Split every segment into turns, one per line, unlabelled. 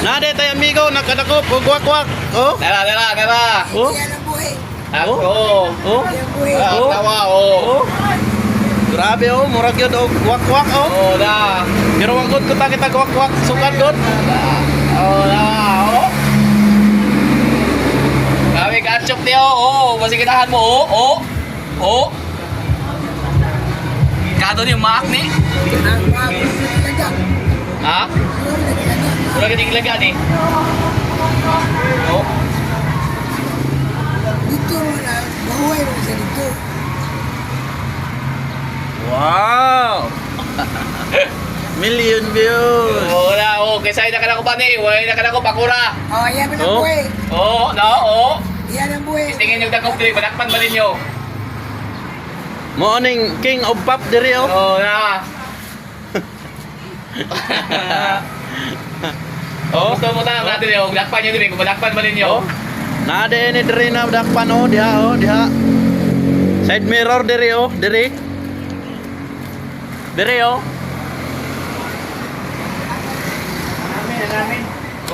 Nade tayo amigo, nakadako, pugwak-wak. Oh.
Dala.
Oh.
Yan ang buhay.
Ako.
Oh.
Yan ang buhay.
Oh.
Tawa, oh.
Oh. Grabe oh, murag yun oh, wak-wak oh.
Oh, na.
Pero wag good ko ta kita wak-wak, sukat good.
Oh, na. Oh. Kami ka-chok niyo. Oh, masigitahan mo. Oh. Kado ni maak ni.
Ang mga lagak.
Ha? Wala ka ding laga ni. Oh.
Dito na, bahuay mo sa dito.
Wow. Million views.
Oh, na. Oh, kaysa na ka na ko ba ni? Wala na ka na ko bakura.
Oh, yan ang
Oh.
buhay.
Oh, na. Oh.
Yan ang buhay.
Tingin yung dagok diri, manakpan ba ninyo?
Morning king of pop diri oh.
Oh, na. Oh, gusto mo na natin yung dakpan nyo din, kung manakpan ba ninyo?
Oh. Nade ni diri na dakpan oh, diha. Side mirror diri oh, diri. Diri oh.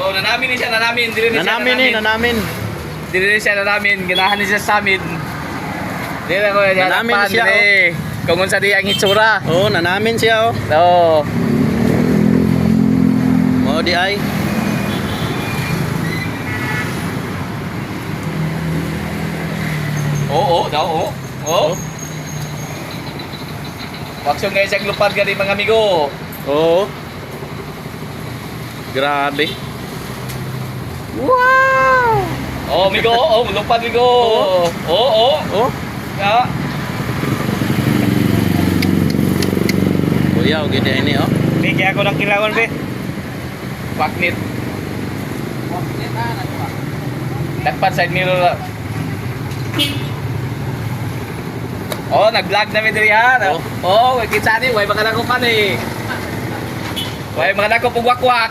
Oh, nanamin ni siya, nanamin. Dili ni siya,
Nanamin.
Dili ni siya, nanamin. Ganahan ni siya sa amin. Dili na ko,
Nanamin
dakpan,
siya,
dili. Kung unsa di ang itsura.
Oh, nanamin siya oh.
Oo.
Mo di ay.
Oo. Waksyon guys, ang lupad ka mga amigo.
Oh. Grabe. Wow.
Oh, amigo, lupad amigo. Oo.
Oh.
Ya.
Kuya, gid ini oh.
Bigyan ako ng kilawan, be. Paknit. Dakpan side mirror. Oh, nag-vlog na mi diri ha. Oh, way kitsa ni, way baka nako kan eh. Way mga nako pugwak-wak.